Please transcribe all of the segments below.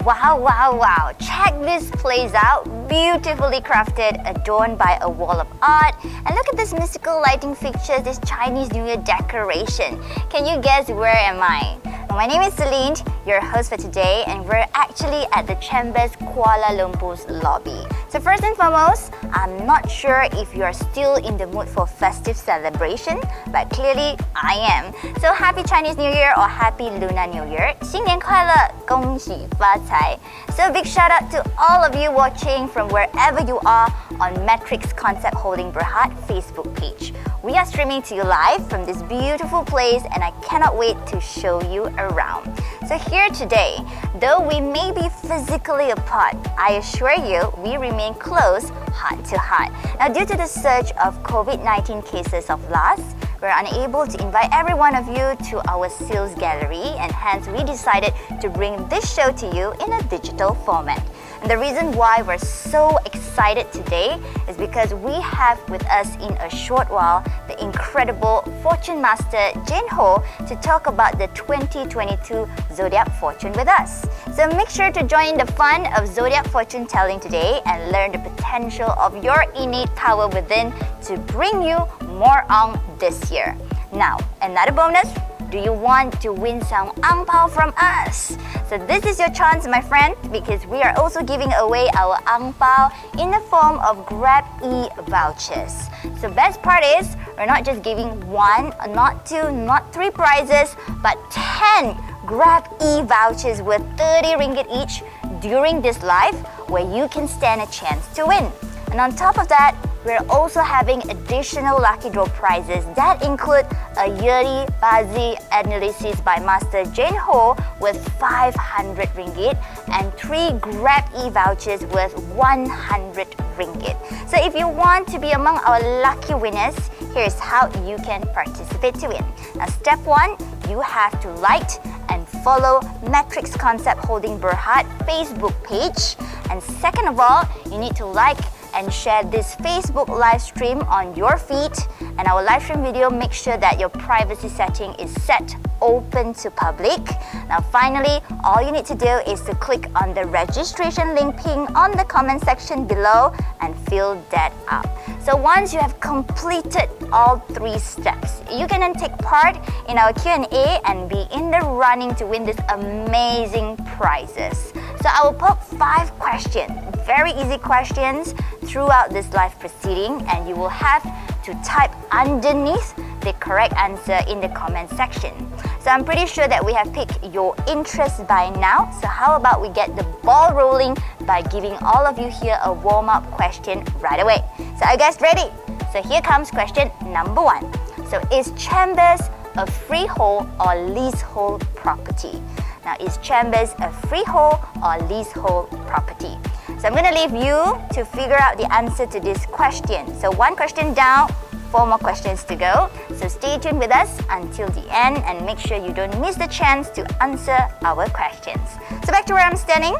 Wow, wow, wow. Check this place out. Beautifully crafted, adorned by a wall of art. And look at this mystical lighting fixture, this Chinese New Year decoration. Can you guess where am I? My name is Celine, your host for today, and we're actually at the Chambers Kuala Lumpur's lobby. So first and foremost, I'm not sure if you're still in the mood for festive celebration, but clearly I am. So happy Chinese New Year or happy Lunar New Year. 新年快乐，恭喜发财. So a big shout out to all of you watching from wherever you are on Matrix Concept Holding Berhad Facebook page. We are streaming to you live from this beautiful place and I cannot wait to show you around. So here today, though we may be physically apart, I assure you we remain close heart to heart. Now due to the surge of COVID-19 cases of last, we're unable to invite every one of you to our sales gallery and hence we decided to bring this show to you in a digital format. And the reason why we're so excited today is because we have with us in a short while the incredible Fortune Master Jane Hor to talk about the 2022 Zodiac Fortune with us. So make sure to join the fun of Zodiac Fortune telling today and learn the potential of your innate power within to bring you more on this year. Now, another bonus. Do you want to win some ang pao from us? So this is your chance, my friend, because we are also giving away our ang pao in the form of Grab E vouchers. So best part is, we're not just giving one, not two, not three prizes, but 10 Grab E vouchers worth 30 ringgit each during this live, where you can stand a chance to win. And on top of that, we're also having additional lucky draw prizes that include a yearly Bazi analysis by Master Jane Hor worth 500 ringgit and 3 Grab E vouchers worth 100 ringgit. So if you want to be among our lucky winners, here's how you can participate to win. Now step 1, you have to like and follow Matrix Concept Holding Berhad Facebook page. And second of all, you need to like and share this Facebook live stream on your feed, and our live stream video, make sure that your privacy setting is set open to public. Now finally, all you need to do is to click on the registration link ping on the comment section below and fill that up. So once you have completed all 3 steps, you can then take part in our Q&A and be in the running to win these amazing prizes. So I will pop 5 questions, very easy questions throughout this live proceeding, and you will have to type underneath the correct answer in the comment section. So I'm pretty sure that we have picked your interest by now. So how about we get the ball rolling by giving all of you here a warm-up question right away. So are you guys ready? So here comes question number 1. So is Chambers a freehold or leasehold property? Now is Chambers a freehold or leasehold property? So I'm going to leave you to figure out the answer to this question. So 1 question down, 4 more questions to go. So stay tuned with us until the end and make sure you don't miss the chance to answer our questions. So back to where I'm standing.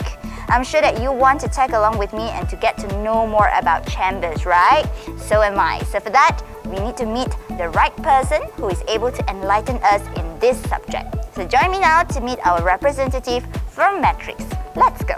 I'm sure that you want to tag along with me and to get to know more about Chambers, right? So am I. So for that, we need to meet the right person who is able to enlighten us in this subject. So join me now to meet our representative from Matrix. Let's go.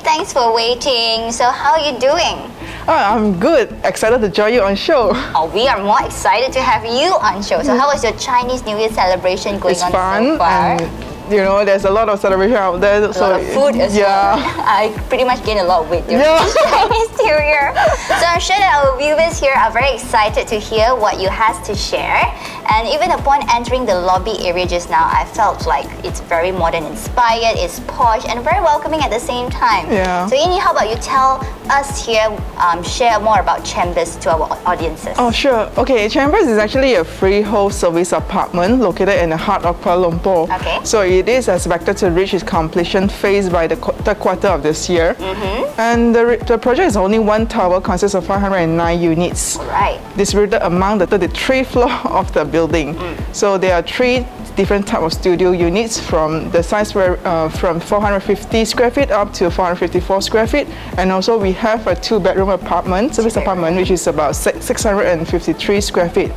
Thanks for waiting. So how are you doing? I'm good. Excited to join you on show. Oh, we are more excited to have you on show. So how was your Chinese New Year celebration going on fun, so far? And there's a lot of celebration out there. A lot of food as well. I pretty much gained a lot of weight during Chinese New Year. So I'm sure that our viewers here are very excited to hear what you have to share. And even upon entering the lobby area just now, I felt like it's very modern inspired, it's posh and very welcoming at the same time. Yeah. So Yini, how about you tell us here, share more about Chambers to our audiences? Oh, sure. Okay, Chambers is actually a freehold service apartment located in the heart of Kuala Lumpur. Okay. So it is expected to reach its completion phase by the third quarter of this year. And the project is only one tower, consists of 509 units. Right. Distributed among the 33 floor of the building. So there are 3 different type of studio units from the size where from 450 square feet up to 454 square feet, and also we have a 2-bedroom apartment, service apartment, which is about 653 square feet.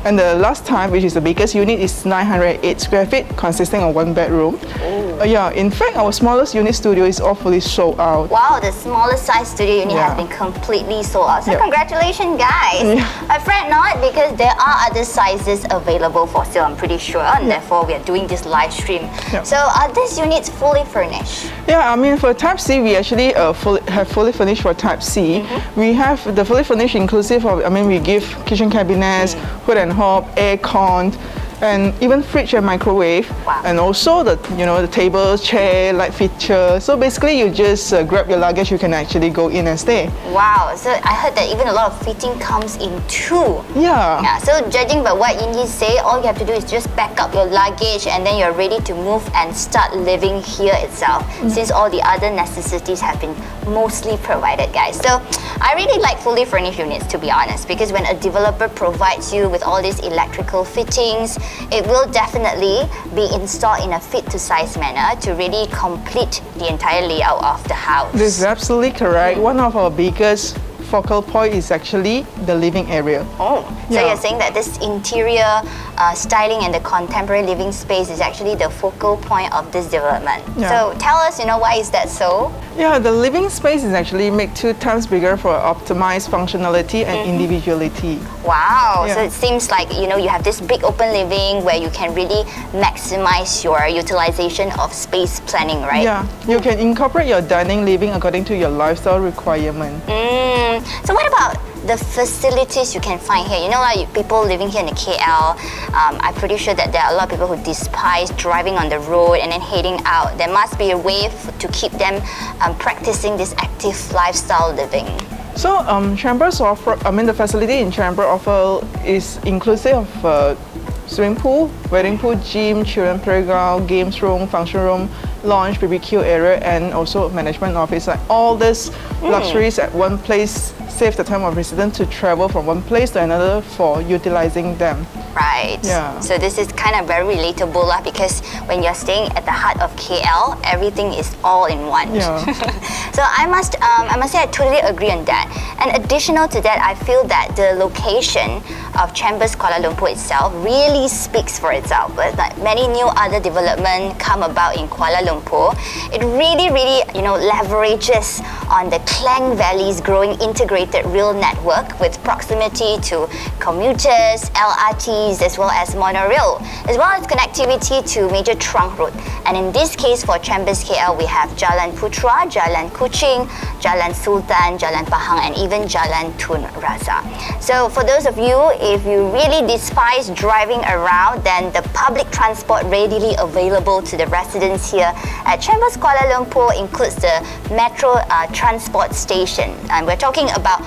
And the last time, which is the biggest unit, is 908 square feet, consisting of 1 bedroom. Yeah, in fact, our smallest unit studio is all fully sold out. Wow, the smallest size studio unit has been completely sold out. So congratulations, guys. But fret not, because there are other sizes available for sale, I'm pretty sure, and therefore we are doing this live stream. So are these units fully furnished? Yeah, I mean, for Type C, we actually have fully furnished for Type C. We have the fully furnished inclusive of, we give kitchen cabinets, hood and hob, aircon, and even fridge and microwave. Wow. And also the tables, chair, light feature. So basically you just grab your luggage, you can actually go in and stay. Wow, so I heard that even a lot of fitting comes in 2. Yeah. So judging by what Yinyi say, all you have to do is just pack up your luggage and then you're ready to move and start living here itself, since all the other necessities have been mostly provided, guys. So I really like fully furnished units, to be honest, because when a developer provides you with all these electrical fittings, it will definitely be installed in a fit-to-size manner to really complete the entire layout of the house. This is absolutely correct. One of our biggest focal point is actually the living area. So you're saying that this interior styling and the contemporary living space is actually the focal point of this development. So tell us, why is that so? Yeah, the living space is actually made 2 times bigger for optimized functionality and individuality. Wow, so it seems like, you have this big open living where you can really maximize your utilization of space planning, right? Yeah, you can incorporate your dining, living according to your lifestyle requirement. So what about the facilities you can find here? Like people living here in the KL, I'm pretty sure that there are a lot of people who despise driving on the road and then heading out. There must be a way to keep them practicing this active lifestyle living. So Chambers offer, the facility in Chambers offer is inclusive of swimming pool, wedding pool, gym, children playground, games room, function room, lounge, BBQ area, and also management office. Like all these luxuries at one place save the time of residents to travel from one place to another for utilizing them. Right. Yeah. So this is kind of very relatable because when you're staying at the heart of KL, everything is all in one. Yeah. So I must say I totally agree on that. And additional to that, I feel that the location of Chambers Kuala Lumpur itself really speaks for itself. But like many new other development come about in Kuala Lumpur, it really leverages on the Klang Valley's growing integrated rail network with proximity to commuters, LRTs, as well as monorail, as well as connectivity to major trunk road. And in this case for Chambers KL, we have Jalan Putra, Jalan Kuching, Jalan Sultan, Jalan Pahang, and even Jalan Tun Razak. So for those of you, if you really despise driving around, then the public transport readily available to the residents here at Chambers Kuala Lumpur includes the Metro Transport Station. And we're talking about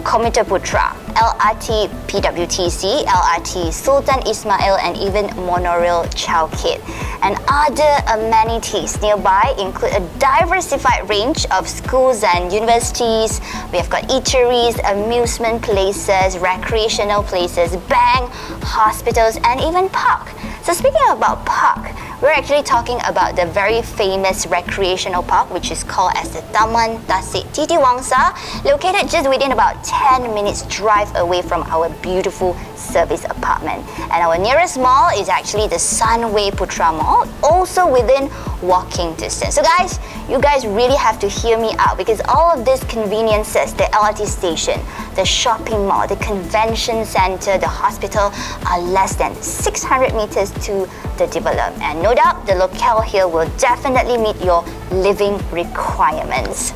Commuter Putra, LRT PWTC, LRT Sultan Ismail, and even monorail Chowkit. And other amenities nearby include a diversified range of schools and universities. We have got eateries, amusement places, recreational places, bank, hospitals, and even park. So speaking about park, we're actually talking about the very famous recreational park, which is called as the Taman Tasik Titi Wangsa, located just within about 10 minutes drive away from our beautiful service apartment. And our nearest mall is actually the Sunway Putra Mall, also within walking distance. So guys, you guys really have to hear me out, because all of these conveniences, the LRT station, the shopping mall, the convention center, the hospital, are less than 600 meters to the development. And no doubt, the locale here will definitely meet your living requirements.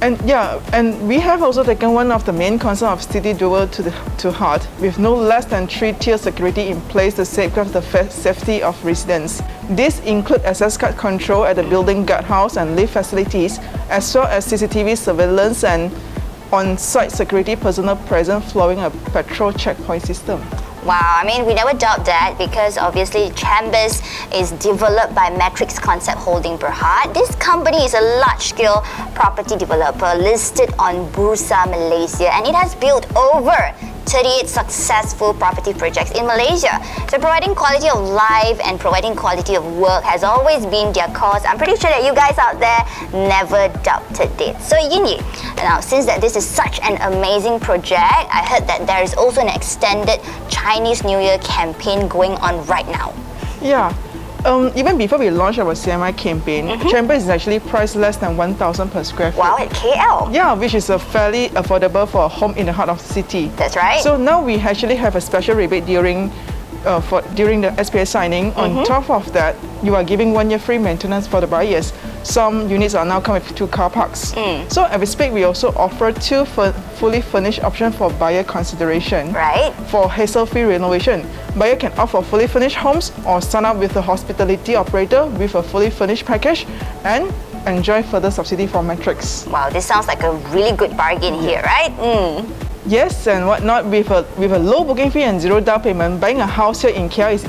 And we have also taken one of the main concerns of city dweller to heart, with no less than 3-tier security in place to safeguard the safety of residents. These include access card control at the building guardhouse and lift facilities, as well as CCTV surveillance and on-site security personnel present following a patrol checkpoint system. Wow, I mean, we never doubt that, because obviously Chambers is developed by Matrix Concept Holding Berhad. This company is a large-scale property developer listed on Bursa Malaysia, and it has built over 38 successful property projects in Malaysia. So providing quality of life and providing quality of work has always been their cause. I'm pretty sure that you guys out there never doubted it. So Yin, now since that this is such an amazing project, I heard that there is also an extended Chinese New Year campaign going on right now. Yeah. Even before we launched our CMI campaign, Chambers is actually priced less than 1,000 per square feet. Wow, at KL. Yeah, which is fairly affordable for a home in the heart of the city. That's right. So now we actually have a special rebate during the SPA signing. On top of that, you are giving 1 year free maintenance for the buyers. Some units are now come with 2 car parks. So at Speak, we also offer 2 fully furnished options for buyer consideration. Right. For hassle-free renovation, buyer can opt for fully furnished homes or sign up with a hospitality operator with a fully furnished package and enjoy further subsidy from Matrix. Wow, this sounds like a really good bargain here, right? Yes, and whatnot, with a low booking fee and 0 down payment, buying a house here in KL is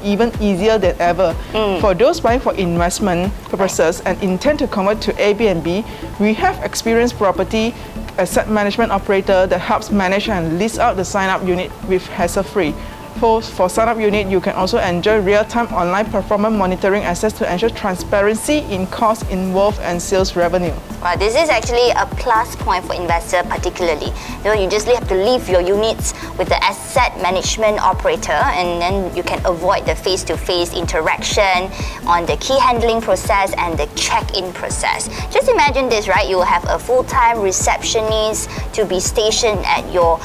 even easier than ever. For those buying for investment purposes and intend to convert to Airbnb, we have experienced property asset management operator that helps manage and lease out the sign-up unit with hassle-free. For sign-up unit, you can also enjoy real-time online performance monitoring access to ensure transparency in costs involved and sales revenue. Wow, this is actually a plus point for investor particularly. You just have to leave your units with the asset management operator, and then you can avoid the face-to-face interaction on the key handling process and the check-in process. Just imagine this, right? You will have a full-time receptionist to be stationed at your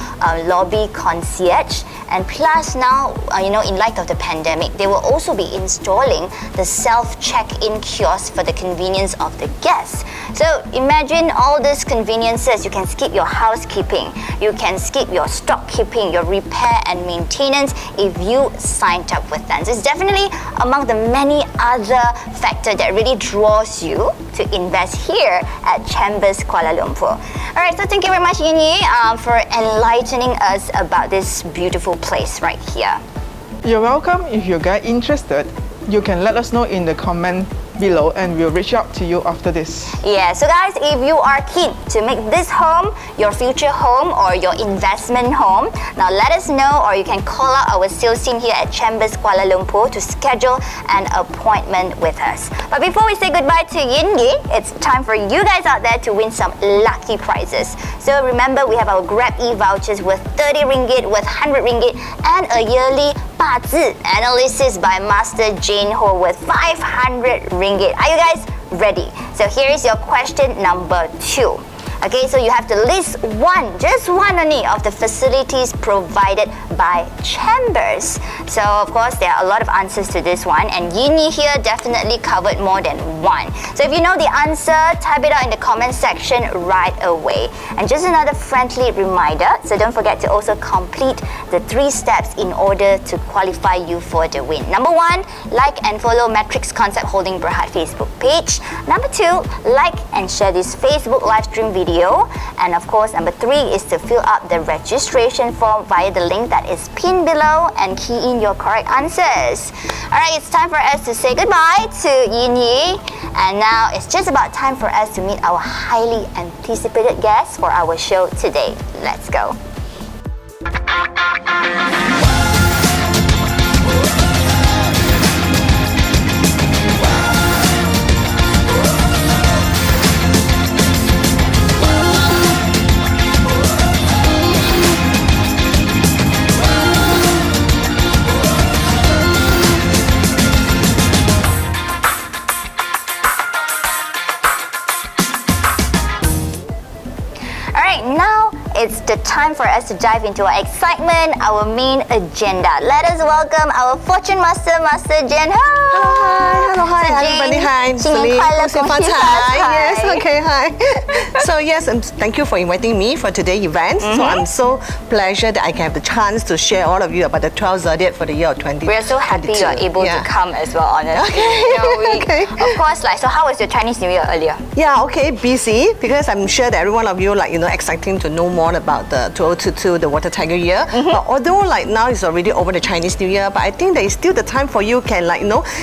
lobby concierge, and plus now, in light of the pandemic, they will also be installing the self-check-in kiosk for the convenience of the guests. So imagine all these conveniences. You can skip your housekeeping, you can skip your stock keeping, your repair and maintenance if you signed up with them. So it's definitely among the many other factors that really draws you to invest here at Chambers Kuala Lumpur. Alright, so thank you very much, Yin for enlightening us about this beautiful place right here. You're welcome. If you guys interested, you can let us know in the comment below and we'll reach out to you after this. Yeah, so guys, if you are keen to make this home your future home or your investment home, now let us know, or you can call out our sales team here at Chambers Kuala Lumpur to schedule an appointment with us. But before we say goodbye to Yingi, it's time for you guys out there to win some lucky prizes. So remember, we have our Grab e-vouchers worth 30 ringgit, worth 100 ringgit, and a yearly 八字 analysis by Master Jane Hor worth 500 ringgit. Are you guys ready? So here is your question number 2. Okay, so you have to list just one only of the facilities provided by Chambers. So of course, there are a lot of answers to this one, and Yini here definitely covered more than one. So if you know the answer, type it out in the comment section right away. And just another friendly reminder, so don't forget to also complete the 3 steps in order to qualify you for the win. Number 1, like and follow Matrix Concept Holding Berhad Facebook page. Number 2, like and share this Facebook live stream video. And of course, number 3 is to fill out the registration form via the link that is pinned below and key in your correct answers. Alright, it's time for us to say goodbye to Yin Yi. And now it's just about time for us to meet our highly anticipated guest for our show today. Let's go. the time for us to dive into our excitement, our main agenda. Let us welcome our fortune master, Master Jane Hor. Hi, everybody. Hi, 新年快乐，恭喜发财。 Yes, okay, hi. So yes, thank you for inviting me for today's event. So I'm so pleasure that I can have the chance to share all of you about the 12 Zodiac for the year of 2022. We're so happy you're able to come as well, honestly. Okay. Of course, so how was your Chinese New Year earlier? Yeah, okay, busy because I'm sure that every one of you exciting to know more about the 2022, the Water Tiger year. But although now it's already over the Chinese New Year, but I think there is still the time for you can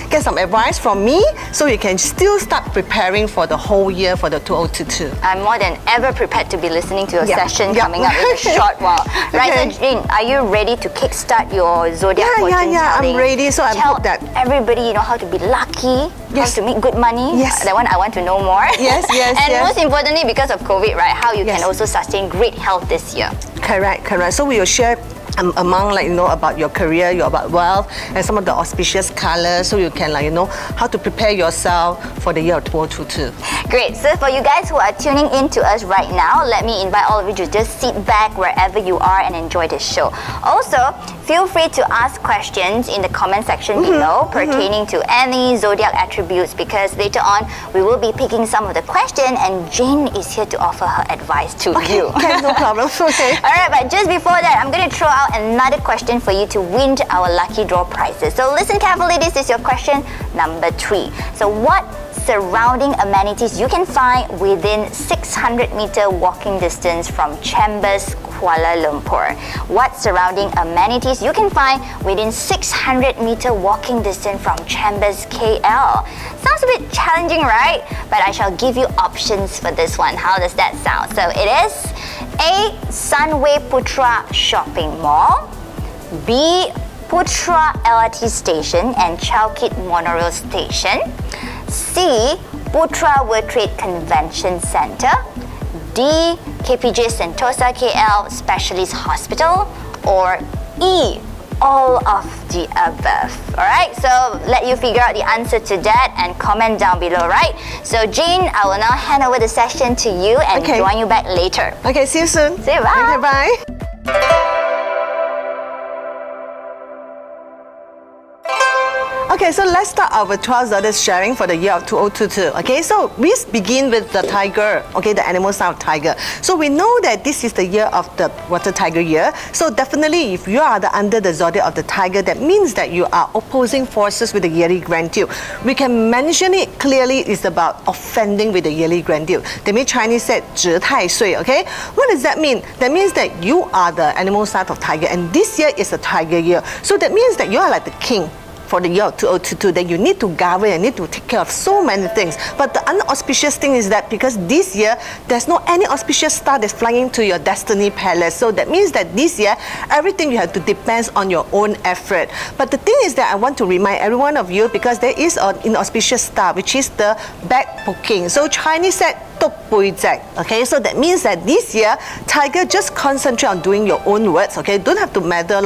get some advice from me so you can still start preparing for the whole year for the 2022. I'm more than ever prepared to be listening to your session Yeah. coming up in a short while. Right, Okay. so Jane, are you ready to kickstart your zodiac fortune Yeah, telling? I'm ready. So I Tell hope that everybody how to be lucky, Yes. how to make good money. Yes. That one I want to know more. Yes, And yes. most importantly, because of COVID, right, how you Yes. can also sustain great health this year. Correct. So we will share among about your career, about wealth, and some of the auspicious colors, so you can how to prepare yourself for the year of 2022. Great. So for you guys who are tuning in to us right now, let me invite all of you to just sit back wherever you are and enjoy the show. Also, feel free to ask questions in the comment section below pertaining to any zodiac attributes, because later on we will be picking some of the questions and Jane is here to offer her advice to you. Okay, no problem. Okay. Alright, but just before that, I'm going to throw out another question for you to win our lucky draw prizes. So listen carefully, this is your question number 3. So what surrounding amenities you can find within 600-meter walking distance from Chambers Kuala Lumpur? What surrounding amenities you can find within 600-meter walking distance from Chambers KL? Sounds a bit challenging, right? But I shall give you options for this one. How does that sound? So it is A. Sunway Putra Shopping Mall, B. Putra LRT Station and Chowkit Monorail Station, C. Putra World Trade Convention Center, D. KPJ Sentosa KL Specialist Hospital, or E. All of the above. Alright, so let you figure out the answer to that and comment down below, right? So Jane, I will now hand over the session to you and Okay. join you back later. Okay, see you soon. See you, bye. Okay, bye. Okay, so let's start our 12 Zodiac sharing for the year of 2022. Okay, so we begin with the tiger, okay, the animal sign of tiger. So we know that this is the year of the water tiger year. So definitely if you are under the zodiac of the tiger, that means that you are opposing forces with the yearly grandeur. We can mention it clearly, it's about offending with the yearly grandeur. That means Chinese said 值太岁, okay? What does that mean? That means that you are the animal sign of tiger and this year is a tiger year. So that means that you are like the king for the year of 2022, that you need to govern and need to take care of so many things. But the unauspicious thing is that because this year there's no any auspicious star that's flying to your destiny palace. So that means that this year everything you have to depends on your own effort. But the thing is that I want to remind every one of you, because there is an inauspicious star which is the back booking. So Chinese said okay, so that means that this year tiger just concentrate on doing your own words, okay? Don't have to matter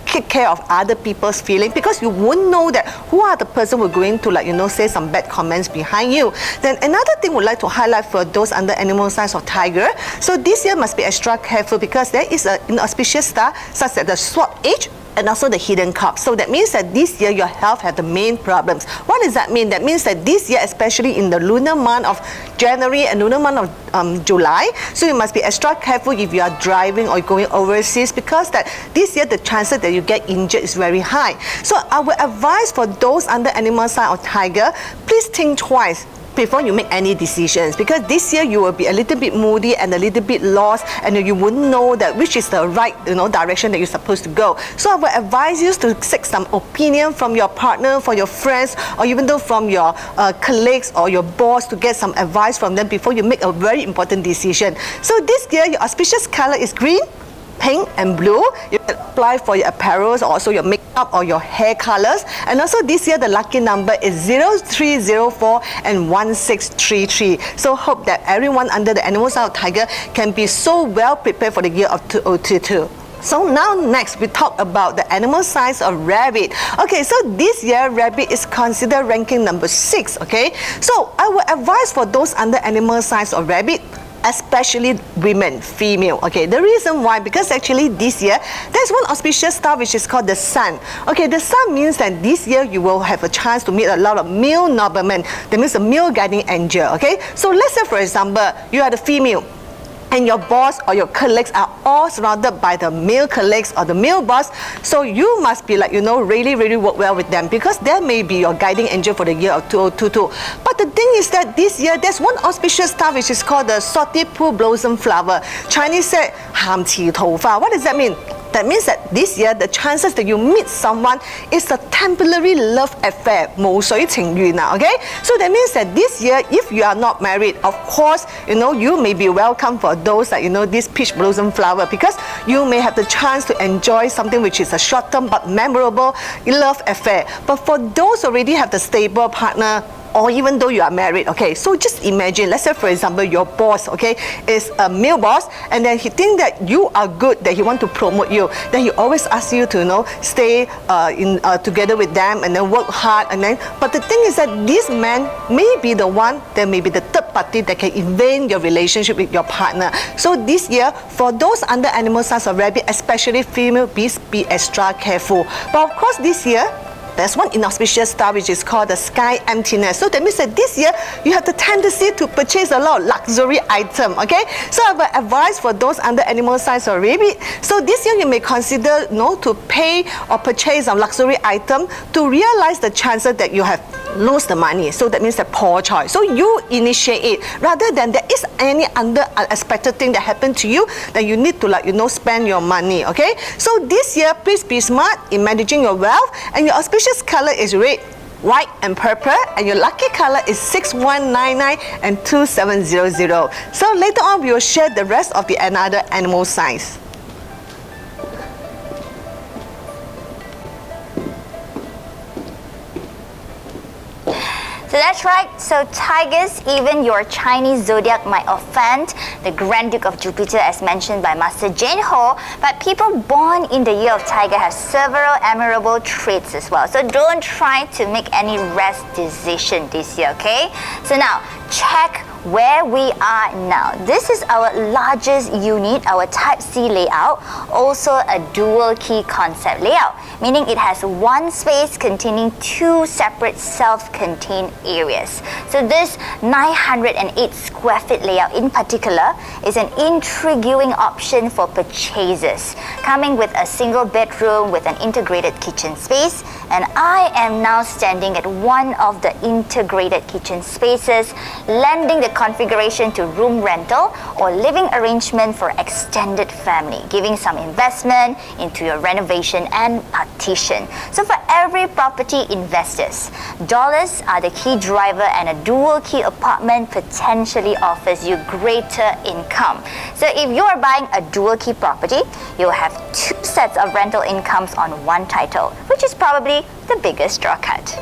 take care of other people's feelings, because you won't know that who are the person who are going to say some bad comments behind you. Then another thing we'd like to highlight for those under animal signs of tiger, so this year must be extra careful because there is an inauspicious star such as the sword age and also the hidden cup. So that means that this year your health has the main problems. What does that mean? That means that this year, especially in the lunar month of January and lunar month of July, so you must be extra careful if you are driving or going overseas, because that this year the chances that you get injured is very high. So our advice for those under animal sign of tiger, please think twice before you make any decisions, because this year you will be a little bit moody and a little bit lost, and you wouldn't know that which is the right direction that you're supposed to go. So I would advise you to seek some opinion from your partner, from your friends, or even though from your colleagues or your boss, to get some advice from them before you make a very important decision. So this year your auspicious color is green, pink and blue. You can apply for your apparels, or also your makeup or your hair colors. And also this year the lucky number is 0304 and 1633. So hope that everyone under the animal sign of tiger can be so well prepared for the year of 2022. So now next we talk about the animal signs of rabbit. Okay, so this year rabbit is considered ranking number 6. Okay, so I would advise for those under animal signs of rabbit, especially women, female. Okay, the reason why, because actually this year there's one auspicious star which is called the sun. Okay, the sun means that this year you will have a chance to meet a lot of male noblemen. That means a male guiding angel. Okay, so let's say for example you are the female and your boss or your colleagues are all surrounded by the male colleagues or the male boss, so you must be like, really work well with them, because they may be your guiding angel for the year of 2022. But the thing is that this year there's one auspicious star which is called the salty pool blossom flower. Chinese say 鹹池桃花. What does that mean? That means that this year, the chances that you meet someone is a temporary love affair, 無水情緣, okay? So that means that this year, if you are not married, of course, you may be welcome for those that, this peach blossom flower, because you may have the chance to enjoy something which is a short-term but memorable love affair. But for those already have the stable partner, or even though you are married, okay, so just imagine, let's say for example your boss, okay, is a male boss, and then he think that you are good, that he want to promote you, then he always asks you to stay together with them and then work hard, and then but the thing is that this man may be the one, there may be the third party that can invade your relationship with your partner. So this year, for those under animal signs of rabbit, especially female, please be extra careful. But of course this year there's one inauspicious star which is called the sky emptiness. So that means that this year you have the tendency to purchase a lot of luxury item. Okay, so I have advice for those under animal signs or rabbit. So this year you may consider to pay or purchase a luxury item to realize the chances that you have lose the money. So that means a poor choice. So you initiate it rather than there is any unexpected thing that happened to you that you need to spend your money. Okay, so this year please be smart in managing your wealth, and your auspicious color is red, white and purple, and your lucky color is 6199 and 2700. So later on we will share the rest of the another animal signs. So that's right. So tigers, even your Chinese zodiac might offend the Grand Duke of Jupiter as mentioned by Master Jane Hor, but people born in the year of tiger have several admirable traits as well. So don't try to make any rash decision this year, okay? So now, check where we are now. This is our largest unit, our Type C layout, also a dual key concept layout, meaning it has one space containing two separate self-contained areas. So this 908 square feet layout in particular is an intriguing option for purchasers, coming with a single bedroom with an integrated kitchen space. And I am now standing at one of the integrated kitchen spaces, lending the configuration to room rental or living arrangement for extended family, giving some investment into your renovation and partition. So for every property investors, dollars are the key driver, and a dual key apartment potentially offers you greater income. So if you are buying a dual key property, you'll have two sets of rental incomes on one title, which is probably the biggest draw cut.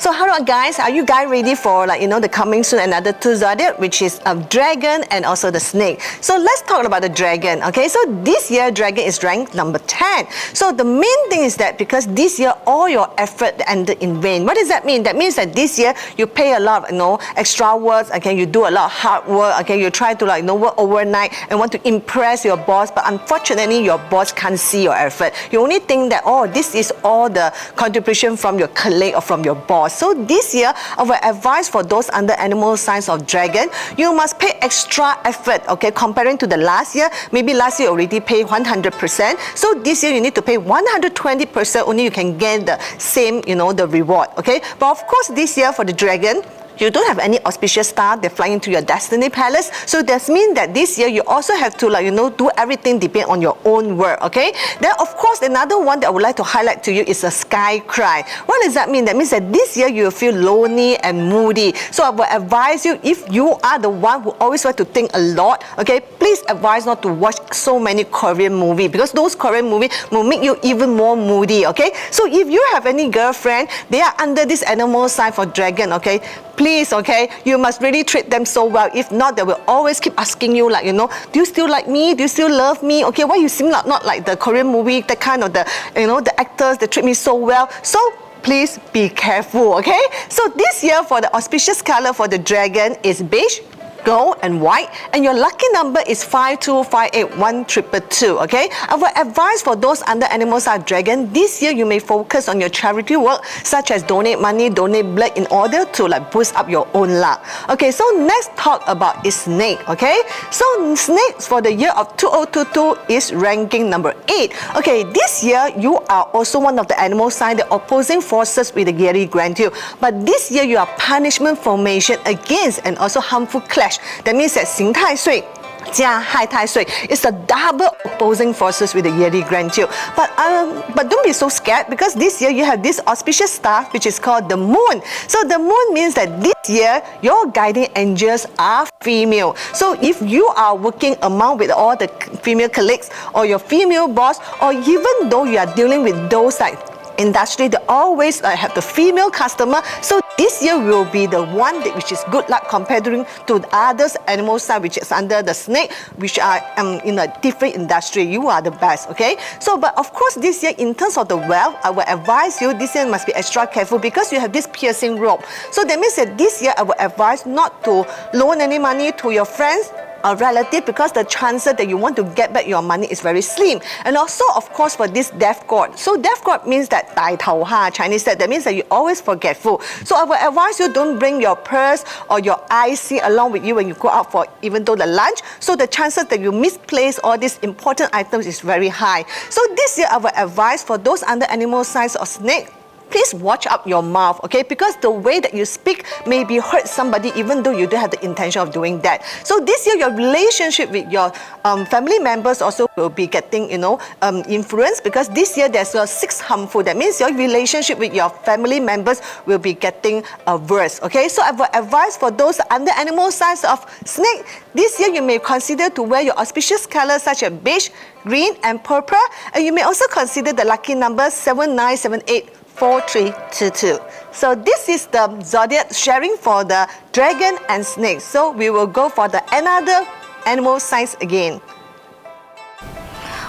So hello guys, are you guys ready for the coming soon another two zodiac, which is a dragon and also the snake? So let's talk about the dragon. Okay, so this year dragon is ranked number 10. So the main thing is that because this year all your effort ended in vain. What does that mean? That means that this year you pay a lot of extra work. Okay, you do a lot of hard work. Okay, you try to work overnight and want to impress your boss, but unfortunately your boss can't see your effort. You only think that this is all the contribution from your colleague or from your boss. So this year, our advice for those under animal signs of dragon, you must pay extra effort, okay, comparing to the last year. Maybe last year already pay 100%. So this year you need to pay 120%, only you can get the same, the reward, okay? But of course this year for the dragon, you don't have any auspicious star that fly into your destiny palace. So that means that this year you also have to do everything depend on your own work, okay? Then of course another one that I would like to highlight to you is a sky cry. What does that mean? That means that this year you will feel lonely and moody. So I will advise you, if you are the one who always like to think a lot, okay, please advise not to watch so many Korean movies, because those Korean movies will make you even more moody, okay? So if you have any girlfriend, they are under this animal sign for dragon, okay, please, okay, you must really treat them so well. If not, they will always keep asking you do you still like me? Do you still love me? Okay, why you seem not like the Korean movie, the kind of the actors that treat me so well. So please be careful, okay? So this year for the auspicious color for the dragon is beige, gold and white, and your lucky number is 52581222. Okay, our advice for those under animal sign dragon, this year you may focus on your charity work, such as donate money, donate blood, in order to like boost up your own luck. Okay, so next talk about is snake. Okay, so snakes for the year of 2022 is ranking number 8. Okay, this year you are also one of the animal sign, the opposing forces with the yearly grandeur, but this year you are punishment formation against and also harmful clash. That means that 刑太岁加害太岁is the double opposing forces with the yearly grandeur. But don't be so scared, because this year you have this auspicious star which is called the moon. So the moon means that this year your guiding angels are female. So if you are working among with all the female colleagues or your female boss, or even though you are dealing with those like industry, they always have the female customer. So this year will be the one that which is good luck compared to the others animal sign which is under the snake, which are in a different industry. You are the best. Okay, so but of course this year in terms of the wealth, I will advise you this year must be extra careful, because you have this piercing rope. So that means that this year I will advise not to loan any money to your friends a relative, because the chances that you want to get back your money is very slim. And also of course for this death god, so death god means that 大头蝦 Chinese said, that means that you always forgetful. So I will advise you don't bring your purse or your IC along with you when you go out for even though the lunch, so the chances that you misplace all these important items is very high. So this year I will advise for those under animal signs or snake, please watch out your mouth, okay? Because the way that you speak may be hurt somebody even though you don't have the intention of doing that. So this year your relationship with your family members also will be getting, influenced, because this year there's a 6 harmful. That means your relationship with your family members will be getting worse, okay? So I will advise for those under animal signs of snake, this year you may consider to wear your auspicious colors such as beige, green and purple, and you may also consider the lucky number 79784322. So this is the zodiac sharing for the dragon and snake. So we will go for the another animal signs again.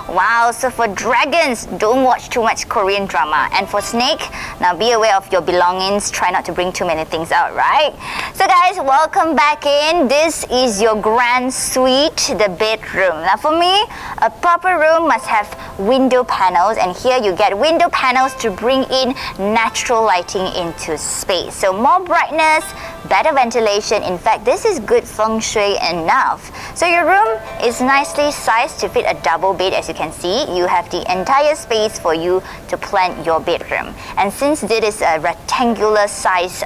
Wow, so for dragons, don't watch too much Korean drama. And for snake, now be aware of your belongings. Try not to bring too many things out, right? So guys, welcome back in. This is your grand suite, the bedroom. Now for me, a proper room must have window panels, and here you get window panels to bring in natural lighting into space. So more brightness, better ventilation. In fact, this is good feng shui enough. So your room is nicely sized to fit a double bed. As you can see, you have the entire space for you to plan your bedroom. And since this is a rectangular size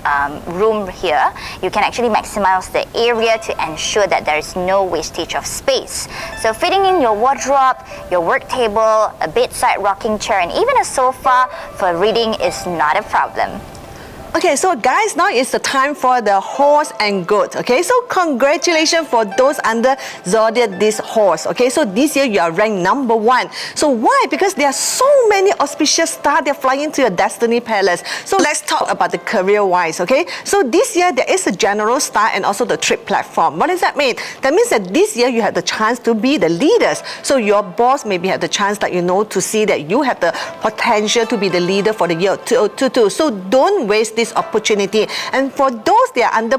room here, you can actually maximize the area to ensure that there is no wastage of space. So fitting in your wardrobe, your work table, a bedside rocking chair, and even a sofa for reading is not a problem. Okay, so guys, now is the time for the horse and goat. Okay, so congratulations for those under zodiac this horse. Okay, so this year you are ranked number 1. So why? Because there are so many auspicious stars, they're flying to your destiny palace. So let's talk about the career wise. Okay, so this year there is a general star and also the trip platform. What does that mean? That means that this year you have the chance to be the leaders. So your boss maybe have the chance that to see that you have the potential to be the leader for the year 2022. So don't waste this opportunity. And for those that are under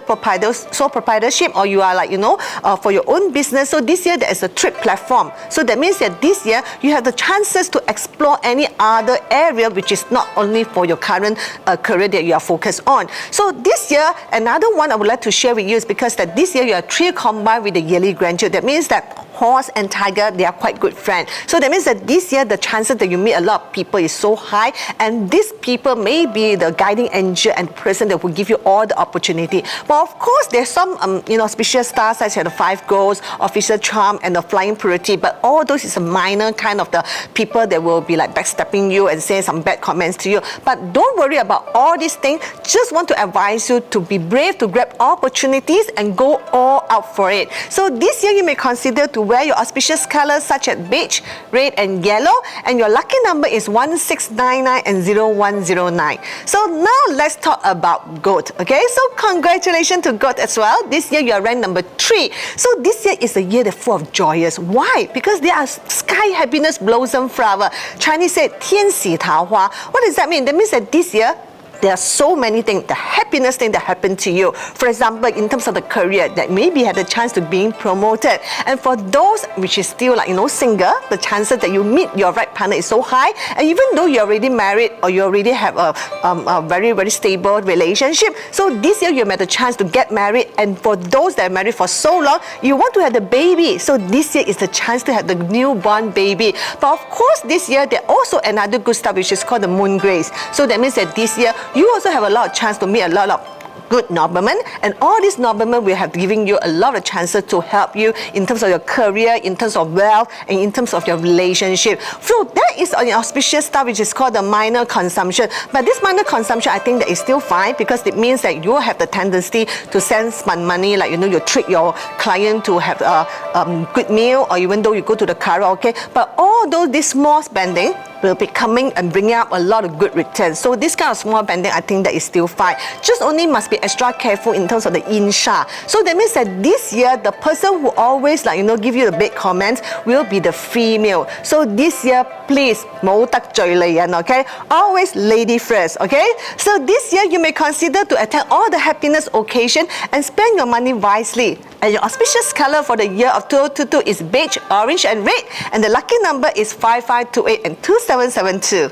sole proprietorship, or you are for your own business, so this year there is a trip platform. So that means that this year you have the chances to explore any other area which is not only for your current career that you are focused on. So this year, another one I would like to share with you is because that this year you are 3 combined with the yearly grandeur. That means that horse and tiger, they are quite good friends. So that means that this year the chances that you meet a lot of people is so high, and these people may be the guiding angel and person that will give you all the opportunity. But of course there's some auspicious stars such as the 5 goals, official charm and the flying purity, but all those is a minor kind of the people that will be like backstabbing you and say some bad comments to you. But don't worry about all these things. Just want to advise you to be brave, to grab opportunities and go all out for it. So this year you may consider to wear your auspicious colors such as beige, red and yellow, and your lucky number is 1699 and 0109. So now let's talk about goat. Okay, so congratulations to goat as well. This year you are ranked number 3. So this year is a year that's full of joyous. Why? Because there are sky happiness blossom flower. Chinese say 天喜桃花. What does that mean? That means that this year there are so many things. The happy happiness thing that happened to you. For example, in terms of the career, that maybe had the chance to being promoted. And for those which is still single, the chances that you meet your right partner is so high. And even though you're already married or you already have a very, very stable relationship, so this year you may have the chance to get married. And for those that are married for so long, you want to have the baby. So this year is the chance to have the newborn baby. But of course, this year there also another good stuff which is called the moon grace. So that means that this year you also have a lot of chance to meet a lot of good noblemen, and all these noblemen will have giving you a lot of chances to help you in terms of your career, in terms of wealth, and in terms of your relationship. So that is an auspicious stuff which is called the minor consumption. But this minor consumption, I think that is still fine, because it means that you have the tendency to send money, you treat your client to have a good meal, or even though you go to the karaoke. But although this small spending will be coming and bringing up a lot of good returns. So this kind of small spending, I think that is still fine. Just only must be extra careful in terms of the insha. So that means that this year, the person who always give you the big comments will be the female. So this year, please, okay? Always lady first, okay? So this year, you may consider to attend all the happiness occasion and spend your money wisely. And your auspicious color for the year of 2022 is beige, orange, and red. And the lucky number is 5528 and 2772.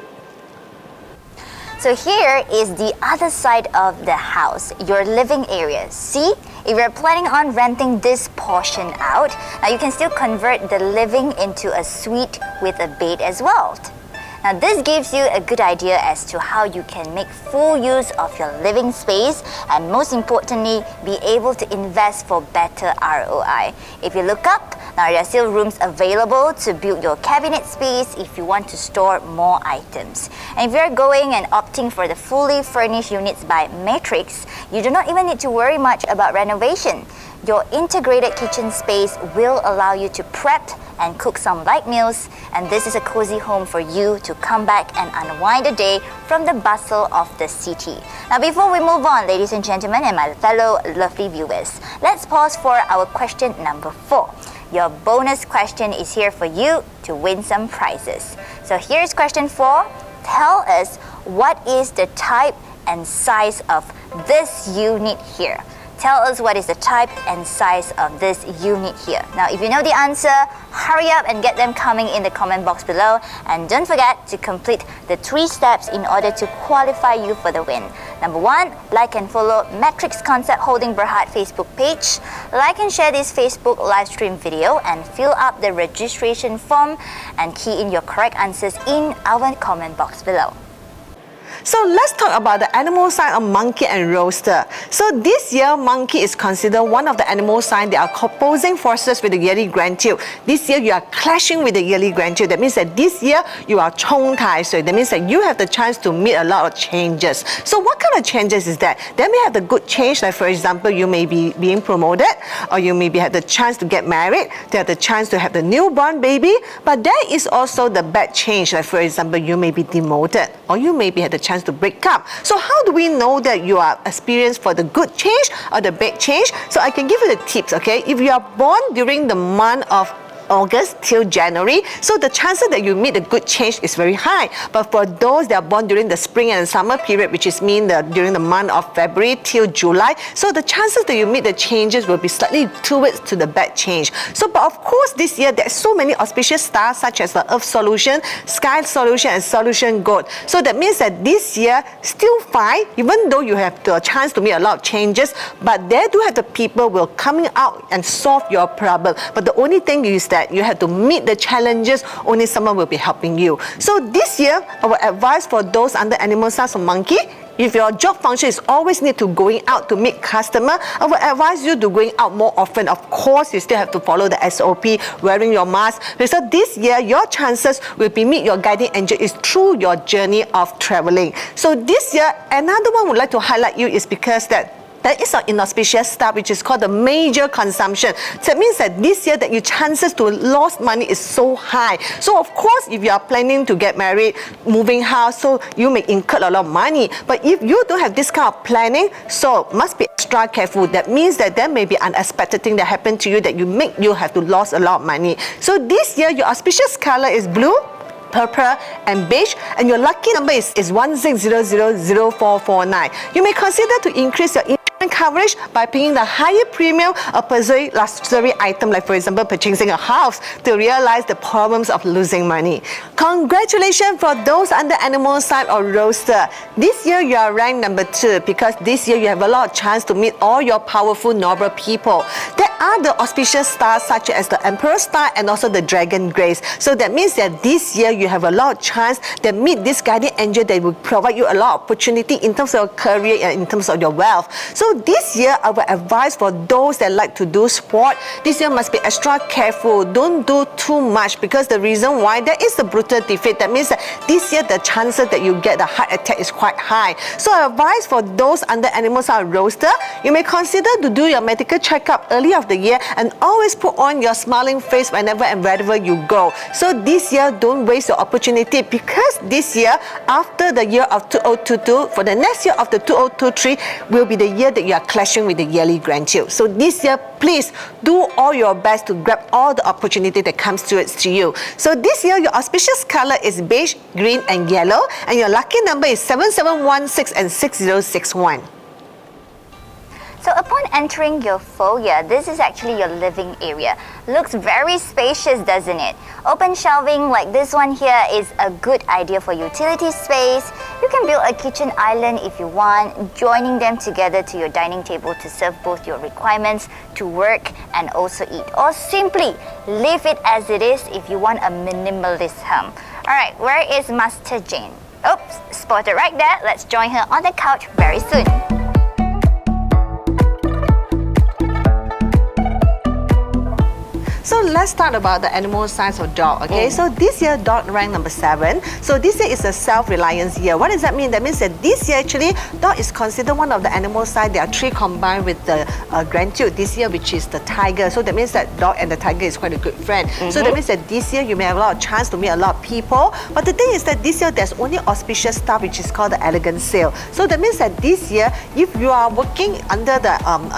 So here is the other side of the house, your living area. See, if you're planning on renting this portion out, now you can still convert the living into a suite with a bed as well. Now this gives you a good idea as to how you can make full use of your living space, and most importantly, be able to invest for better ROI. If you look up, now there are still rooms available to build your cabinet space if you want to store more items. And if you're going and opting for the fully furnished units by Matrix, you do not even need to worry much about renovation. Your integrated kitchen space will allow you to prep and cook some light meals, and this is a cozy home for you to come back and unwind a day from the bustle of the city. Now before we move on, ladies and gentlemen and my fellow lovely viewers, let's pause for our question number 4. Your bonus question is here for you to win some prizes. So here's question 4. Tell us what is the type and size of this unit here. Tell us what is the type and size of this unit here. Now, if you know the answer, hurry up and get them coming in the comment box below. And don't forget to complete the 3 steps in order to qualify you for the win. Number 1, like and follow Matrix Concept Holding Berhad Facebook page. Like and share this Facebook live stream video and fill up the registration form and key in your correct answers in our comment box below. So let's talk about the animal sign of monkey and rooster. So this year, monkey is considered one of the animal signs that are opposing forces with the yearly grandchild. This year, you are clashing with the yearly grandchild. That means that this year, you are chong tai. So that means that you have the chance to meet a lot of changes. So what kind of changes is that? Then we have the good change, like for example, you may be being promoted, or you maybe have the chance to get married, to have the chance to have the newborn baby. But there is also the bad change, like for example, you may be demoted, or you maybe have the chance to break up. So how do we know that you are experienced for the good change or the bad change? So I can give you the tips, okay? If you are born during the month of August till January, so the chances that you meet a good change is very high. But for those that are born during the spring and summer period, which is during the month of February till July, so the chances that you meet the changes will be slightly towards to the bad change. So, but of course, this year there's so many auspicious stars such as the Earth solution, Sky solution, and Solution Gold. So that means that this year still fine, even though you have the chance to meet a lot of changes, but there do have the people will coming out and solve your problem. But the only thing is that you have to meet the challenges, only someone will be helping you. So this year, our advice for those under animal signs of monkey, if your job function is always need to going out to meet customer, I would advise you to going out more often. Of course, you still have to follow the SOP, wearing your mask. So this year, your chances will be meet your guiding angel is through your journey of traveling. So this year, another one would like to highlight you is because that there is an inauspicious star which is called the major consumption. So that means that this year that your chances to lose money is so high. So of course, if you are planning to get married, moving house, so you may incur a lot of money. But if you don't have this kind of planning, so must be extra careful. That means that there may be unexpected thing that happen to you that you have to lose a lot of money. So this year, your auspicious color is blue, purple and beige, and your lucky number is 16000449. You may consider to increase your coverage by paying the higher premium of pursuing luxury item, like for example purchasing a house, to realize the problems of losing money. Congratulations for those under animal sign or roaster. This year you are ranked number 2 because this year you have a lot of chance to meet all your powerful noble people. There are the auspicious stars such as the Emperor star and also the Dragon Grace. So that means that this year you have a lot of chance that meet this guardian angel that will provide you a lot of opportunity in terms of your career and in terms of your wealth. So this year, I would advise for those that like to do sport, this year must be extra careful. Don't do too much, because the reason why there is a brutal defeat. That means that this year the chances that you get a heart attack is quite high. So I advise for those under animal sign roaster, you may consider to do your medical checkup early of the year and always put on your smiling face whenever and wherever you go. So this year, don't waste your opportunity, because this year, after the year of 2022, for the next year of the 2023 will be the year that you are clashing with the yearly grandchild. So this year, please do all your best to grab all the opportunity that comes to you. So this year, your auspicious color is beige, green and yellow, and your lucky number is 7716 and 6061. So upon entering your foyer, this is actually your living area. Looks very spacious, doesn't it? Open shelving like this one here is a good idea for utility space. You can build a kitchen island if you want, joining them together to your dining table to serve both your requirements to work and also eat. Or simply leave it as it is if you want a minimalist home. Alright, where is Master Jane? Oops, spotted right there. Let's join her on the couch very soon. So let's start about the animal signs of dog, okay? So this year, dog ranked number 7. So this year is a self-reliance year. What does that mean? That means that this year, actually, dog is considered one of the animal signs. There are 3 combined with the grandchild this year, which is the tiger. So that means that dog and the tiger is quite a good friend. So that means that this year, you may have a lot of chance to meet a lot of people. But the thing is that this year, there's only auspicious stuff, which is called the elegant sale. So that means that this year, if you are working under the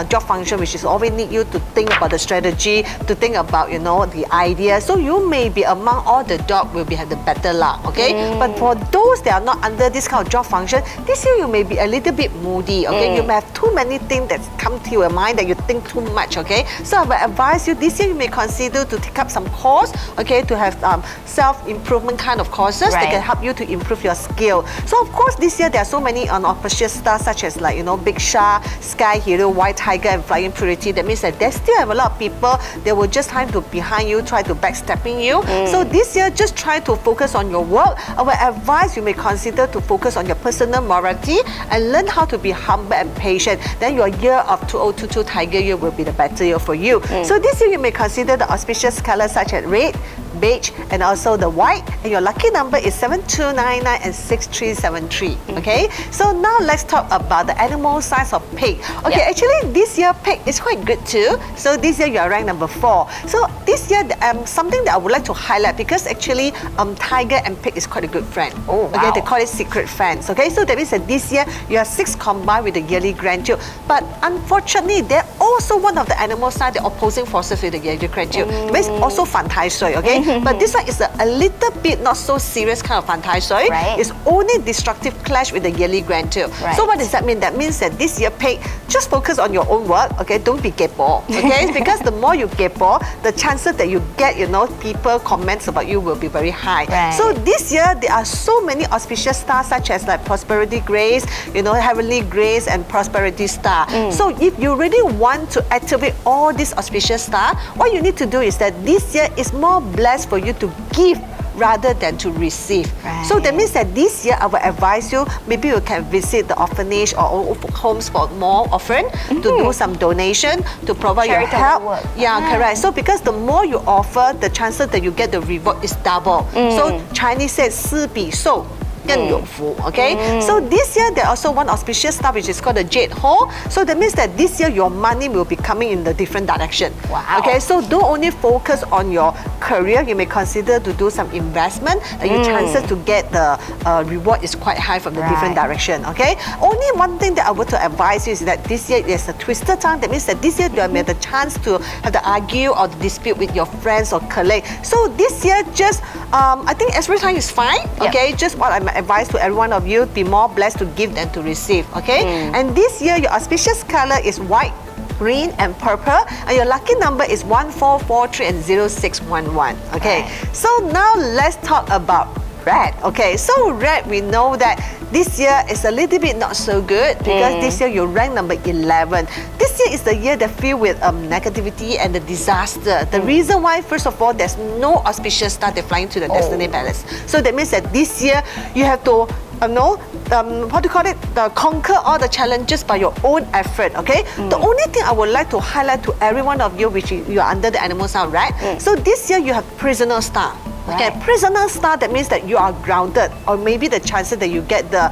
job function, which is always need you to think about the strategy, to think about, you know, the idea. So you may be among all the dog will have the better luck, okay? But for those that are not under this kind of job function, this year you may be a little bit moody, okay? You may have too many things that come to your mind that you think too much, okay? So I would advise you, this year you may consider to take up some course, okay? To have self-improvement kind of courses that can help you to improve your skill. So of course, this year there are so many auspicious stars such as, like, you know, Big Shark, Sky Hero, White Tiger and Flying Purity. That means that there still have a lot of people that will just try to behind you, try to backstabbing you. So this year, just try to focus on your work. I would advise you may consider to focus on your personal morality and learn how to be humble and patient. Then your year of 2022 Tiger year will be the better year for you. So this year, you may consider the auspicious colors such as red, beige and also the white, and your lucky number is 7299 and 6373. Okay, so now let's talk about the animal size of pig. Okay, actually this year pig is quite good too. So this year you are ranked number 4. So this year something that I would like to highlight, because actually tiger and pig is quite a good friend. Okay, they call it secret friends. Okay, so that means that this year you are 6 combined with the yearly grandchild. But unfortunately, they're also one of the animal signs, the opposing forces with the yearly grandchild. It's also 反太歲, okay? But this one is a little bit not so serious kind of 反太歲. It's only destructive clash with the yearly grandchild. So what does that mean? That means that this year pig, just focus on your own work, okay? Don't be kepo, okay? Because the more you kepo, the chances that you get, you know, people comments about you will be very high. So this year, there are so many auspicious stars such as like Prosperity Grace, you know, Heavenly Grace and Prosperity Star. So if you really want to activate all these auspicious stars, what you need to do is that this year is more blessed for you to give rather than to receive. So that means that this year I will advise you, maybe you can visit the orphanage or homes for more often to do some donation, to provide your help. Correct. So because the more you offer, the chances that you get the reward is double. So Chinese says 施比受更有福. Okay, so this year there also one auspicious star which is called the Jade Hor. So that means that this year your money will be coming in the different direction. Wow. Okay, so don't only focus on your career. You may consider to do some investment. And your chances to get the reward is quite high from the different direction. Okay, only one thing that I would to advise you is that this year is a twister time. That means that this year you may have the chance to have the argue or the dispute with your friends or colleagues. So this year just I think every time is fine. Okay, just what I advise to every one of you, be more blessed to give than to receive. Okay, and this year your auspicious color is white, green and purple, and your lucky number is 1443 and 0611. Okay, so now let's talk about red. Okay, so red, we know that this year is a little bit not so good because this year you rank number 11. This year is the year that filled with negativity and the disaster. The reason why, first of all, there's no auspicious star that flying to the Destiny Palace. So that means that this year you have to what do you call it? Conquer all the challenges by your own effort. Okay. The only thing I would like to highlight to every one of you, which you are under the animal sign, right? So this year you have prisoner star. Okay, prisoner star, that means that you are grounded, or maybe the chances that you get the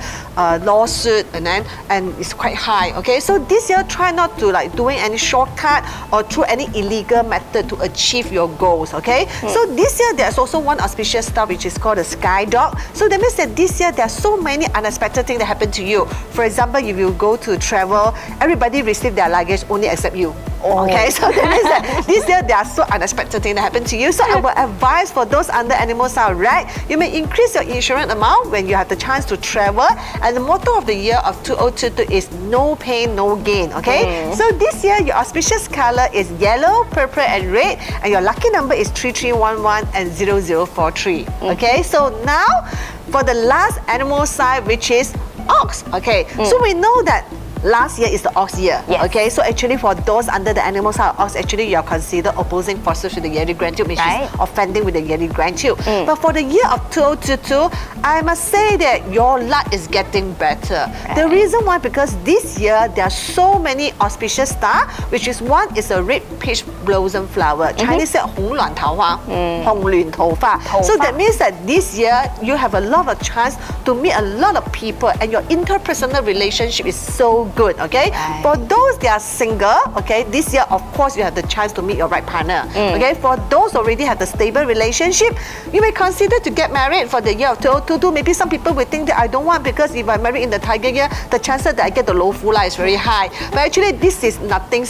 lawsuit and it's quite high. Okay, so this year try not to like doing any shortcut or through any illegal method to achieve your goals. Okay, so this year there's also one auspicious star which is called the sky dog. So that means that this year there are so many unexpected things that happen to you. For example, if you go to travel, everybody receive their luggage only except you. Okay, so that means that this year there are so unexpected things that happen to you. So I will advise for those under animal sign red, you may increase your insurance amount when you have the chance to travel. And the motto of the year of 2022 is no pain, no gain. Okay, so this year your auspicious color is yellow, purple, and red, and your lucky number is 3311 and 0043. Okay, so now for the last animal sign, which is ox. Okay, so we know that last year is the ox year. Okay, so actually for those under the animal sign of ox, actually you are considered opposing forces with the Yeti grandchild, which is offending with the Yeti grandchild. But for the year of 2022, I must say that your luck is getting better. The reason why, because this year there are so many auspicious stars, which is one is a red peach blossom flower. Chinese say 红卵桃花, 红卵头发. So that means that this year you have a lot of chance to meet a lot of people, and your interpersonal relationship is so good. Okay, for those that are single, okay, this year of course you have the chance to meet your right partner. Okay, for those already have the stable relationship, you may consider to get married for the year of 2022. Maybe some people will think that I don't want, because if I marry in the tiger year, the chances that I get the low fula is very high. But actually this is nothing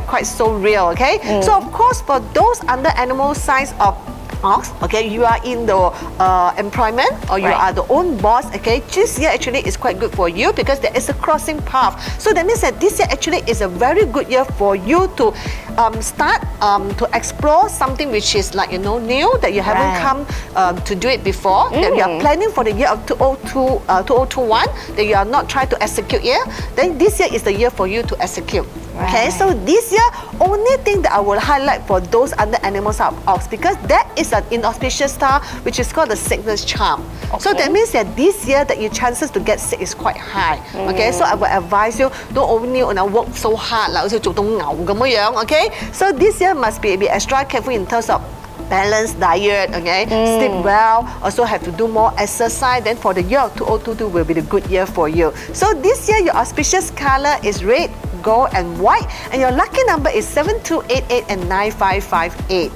quite so real. Okay, so of course for those under animal signs of ox, okay, you are in the employment, or you are the own boss. Okay, this year actually is quite good for you because there is a crossing path. So that means that this year actually is a very good year for you to start to explore something which is like new, that you haven't come to do it before, that you are planning for the year of 2021, that you are not trying to execute here. Then this year is the year for you to execute. Okay, so this year, only thing that I will highlight for those under animal sign of ox, because that is an inauspicious star which is called the sickness charm. So that means that this year that your chances to get sick is quite high. Okay, so I will advise you, don't only work so hard, like 好似做到牛咁樣. Okay, so this year must be extra careful in terms of balanced diet, okay, sleep well, also have to do more exercise. Then for the year of 2022 will be the good year for you. So this year your auspicious color is red, gold and white, and your lucky number is 7288 and 9558.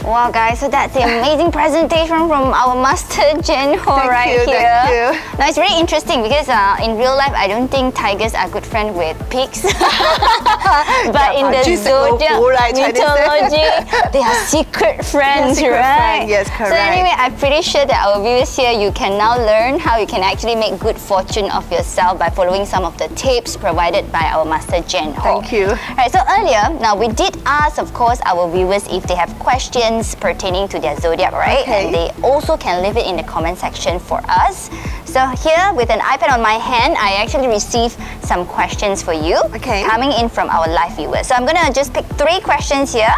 Wow, guys, so that's the amazing presentation from our Master Jane Hor right here. Thank you. Now, it's very interesting because in real life, I don't think tigers are good friends with pigs. But in the Zodiac mythology, they are secret friends, right? Yes, correct. So anyway, I'm pretty sure that our viewers here, you can now learn how you can actually make good fortune of yourself by following some of the tips provided by our Master Jane Hor. Thank you. Right, so earlier, now we did ask, of course, our viewers if they have questions pertaining to their zodiac, right? Okay. And they also can leave it in the comment section for us. So here, with an iPad on my hand, I actually received some questions for you, coming in from our live viewers. So I'm gonna just pick 3 questions here.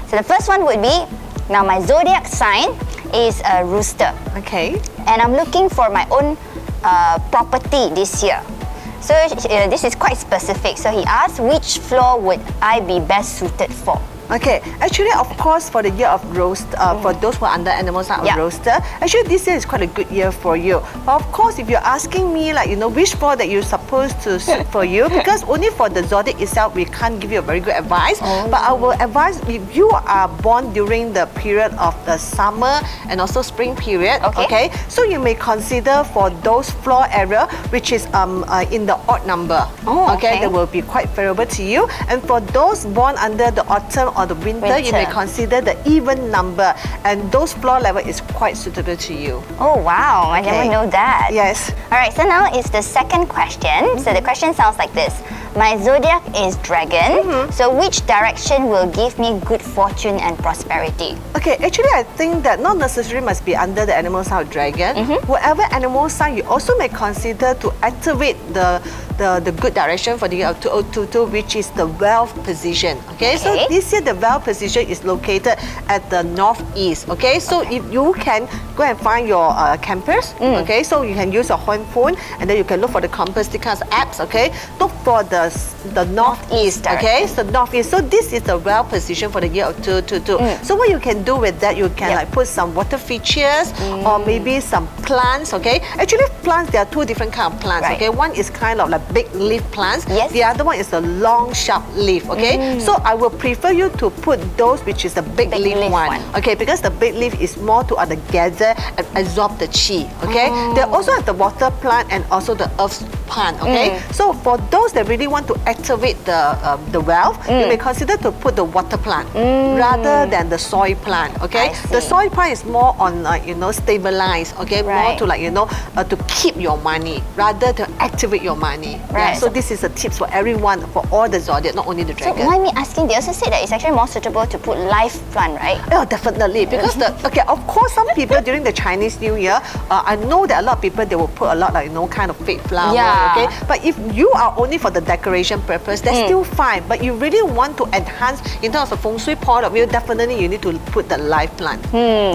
So the first one would be, now my zodiac sign is a rooster. Okay. And I'm looking for my own property this year. So this is quite specific. So he asked, which floor would I be best suited for? Okay, actually, of course, for the year of roast, for those who are under animal sign of roaster, actually this year is quite a good year for you. But of course, if you're asking me, like, which floor that you're supposed to suit for you, because only for the zodiac itself, we can't give you a very good advice. But I will advise if you are born during the period of the summer and also spring period, okay, so you may consider for those floor area which is in the odd number. Okay, that will be quite favorable to you. And for those born under the autumn or the winter, you may consider the even number, and those floor level is quite suitable to you. Oh wow, I never know that. Yes. Alright, so now it's the second question. So the question sounds like this. My zodiac is dragon, so which direction will give me good fortune and prosperity? Okay, actually I think that not necessarily must be under the animal sign of dragon. Whatever animal sign, you also may consider to activate the good direction for the year of 2022, which is the wealth position. Okay, so this year the wealth position is located at the northeast. Okay, so if you can go and find your campus, okay, so you can use your phone and then you can look for the compass, the kinds of apps. Okay, look for the northeast. Okay, so northeast. So this is the wealth position for the year of 2022. So what you can do with that, you can like put some water features or maybe some plants. Okay, actually plants, there are two different kind of plants. Okay, one is kind of like big leaf plants. The other one is the long sharp leaf. Okay, so I will prefer you to put those which is the big leaf one. Okay, because the big leaf is more to gather and absorb the chi. Okay, they also have the water plant and also the earth plant. Okay, so for those that really want to activate the wealth, you may consider to put the water plant rather than the soil plant. Okay, the soil plant is more on stabilize. Okay, more to to keep your money rather to activate your money. So this is a tips for everyone, for all the zodiac, not only the dragon. So mind me asking, they also say that it's actually more suitable to put live plant, right? Oh, definitely, because of course, some people during the Chinese New Year, I know that a lot of people, they will put a lot kind of fake flower. Okay, but if you are only for the decoration purpose, that's still fine. But you really want to enhance in terms of feng shui point of view, definitely you need to put the live plant.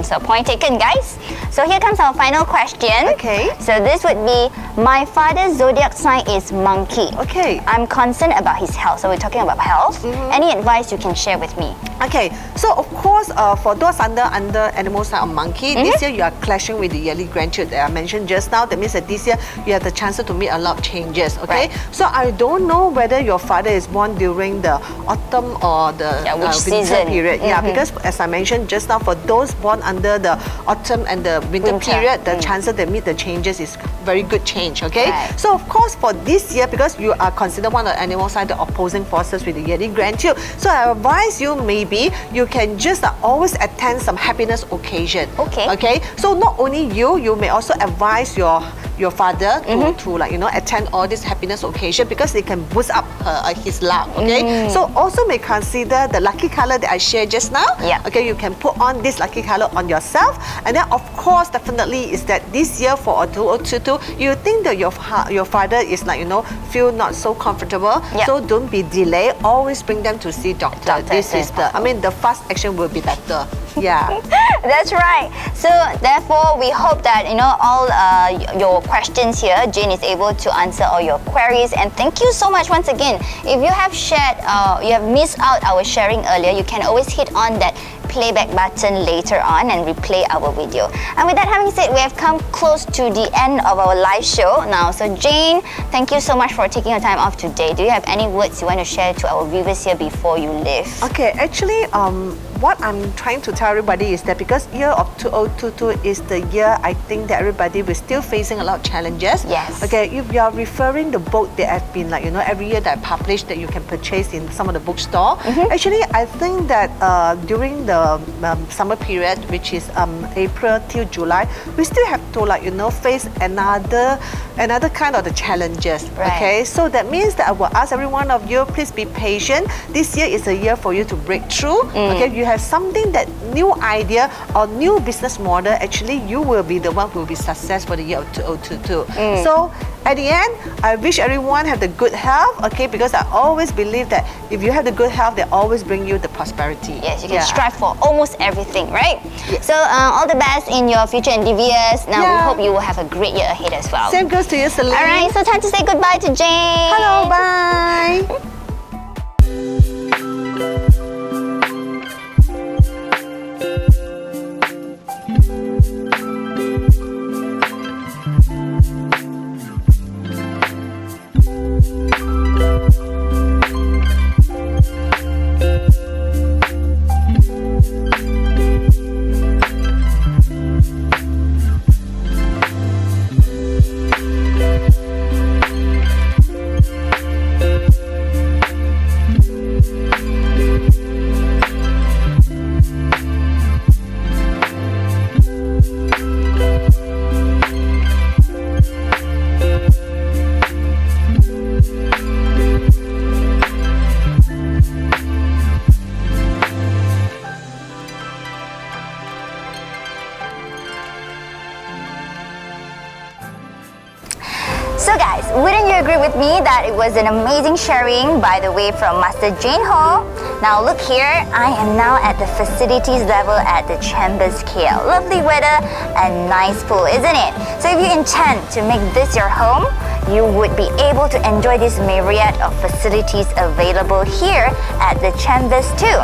So point taken, guys. So here comes our final question. Okay. So this would be, my father's zodiac sign is monkey. Okay. I'm concerned about his health. So we're talking about health. Any advice you can share with me? Okay, so of course, for those under animal sign of monkey, this year you are clashing with the yearly grandchildren that I mentioned just now. That means that this year you have the chance to meet a lot of changes. Okay, so I don't know whether your father is born during the autumn or the winter period. Because as I mentioned just now, for those born under the autumn and the winter period, the chances they meet the changes is very good change. Okay, so of course for this year, because you are considered one of the animal sign, the opposing forces with the yearly grandchild, so I advise you maybe you can just always attend some happiness occasion. Okay, so not only you may also advise your father to attend all this happiness occasion, because they can boost up his luck. Okay, so also may consider the lucky color that I shared just now. Okay, you can put on this lucky color on yourself, and then of course definitely is that this year for 2022, you think that your father is feel not so comfortable, so don't be delayed, always bring them to see doctor. This is the fast action will be better. That's right. So therefore, we hope that all your questions here, Jane is able to answer all your queries. And thank you so much once again. If you have shared, you have missed out our sharing earlier, you can always hit on that playback button later on and replay our video. And with that having said, we have come close to the end of our live show now. So Jane, thank you so much for taking your time off today. Do you have any words you want to share to our viewers here before you leave? Okay, actually, what I'm trying to tell everybody is that because year of 2022 is the year, I think that everybody will still facing a lot of challenges. Okay, if you are referring the book that have been every year that I publish that you can purchase in some of the bookstore, actually I think that during the summer period, which is April till July, we still have to face another kind of the challenges. Okay, so that means that I will ask every one of you, please be patient. This year is a year for you to break through. Okay, you have something, that new idea or new business model, actually you will be the one who will be successful for the year of 2022. So at the end, I wish everyone have the good health, okay, because I always believe that if you have the good health, they always bring you the prosperity. Yes, you can strive for almost everything, right? So all the best in your future endeavors. Now we hope you will have a great year ahead as well. Same goes to you, Celine. Alright, so time to say goodbye to Jane. Hello, bye. So guys, wouldn't you agree with me that it was an amazing sharing, by the way, from Master Jane Hor? Now look here, I am now at the facilities level at the Chambers KL. Lovely weather and nice pool, isn't it? So if you intend to make this your home, you would be able to enjoy this myriad of facilities available here at the Chambers too.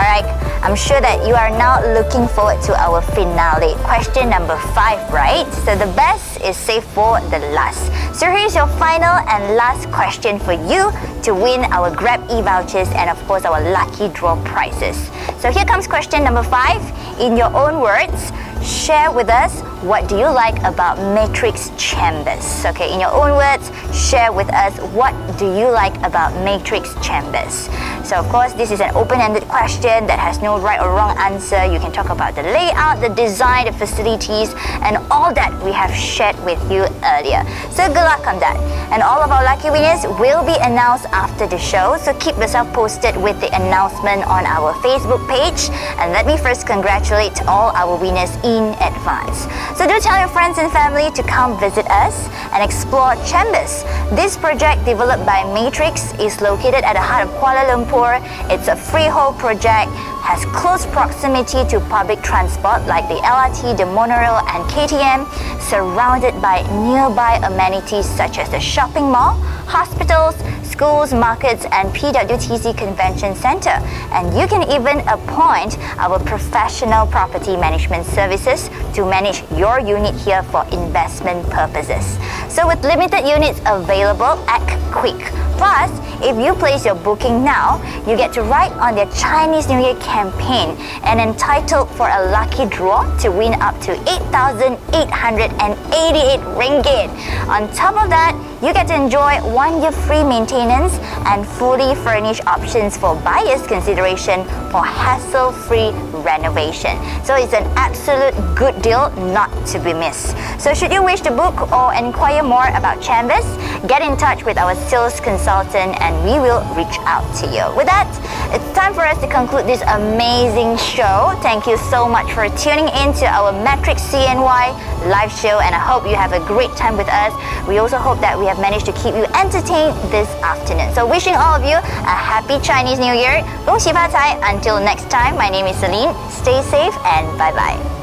Alright, I'm sure that you are now looking forward to our finale. Question number 5, right? So the best is saved for the last. So here's your final and last question for you to win our Grab e-vouchers and of course our lucky draw prizes. So here comes question number 5. In your own words, share with us what do you like about Matrix Chambers. Okay, in your own words, share with us what do you like about Matrix Chambers. So of course, this is an open-ended question that has no right or wrong answer. You can talk about the layout, the design, the facilities, and all that we have shared with you earlier. So good luck on that. And all of our lucky winners will be announced after the show. So keep yourself posted with the announcement on our Facebook page. And let me first congratulate all our winners in advance. So do tell your friends and family to come visit us and explore Chambers. This project developed by Matrix is located at the heart of Kuala Lumpur. It's a freehold project, has close proximity to public transport like the LRT, the monorail and KTM, surrounded by nearby amenities such as the shopping mall, hospitals, schools, markets and PWTC Convention Center. And you can even appoint our professional property management services to manage your unit here for investment purposes. So with limited units available, act quick. Plus, if you place your booking now, you get to ride on their Chinese New Year campaign and entitled for a lucky draw to win up to 8,888 ringgit. On top of that, you get to enjoy 1 year free maintenance and fully furnished options for buyer's consideration for hassle-free renovation. So it's an absolute good deal not to be missed. So should you wish to book or inquire more about Chambers, get in touch with our sales consultant and we will reach out to you. With that, it's time for us to conclude this amazing show. Thank you so much for tuning in to our Matrix CNY live show and I hope you have a great time with us. We also hope that we have managed to keep you entertained this afternoon. So wishing all of you a happy Chinese New Year. 恭喜发财. Until next time, my name is Celine. Stay safe and bye-bye.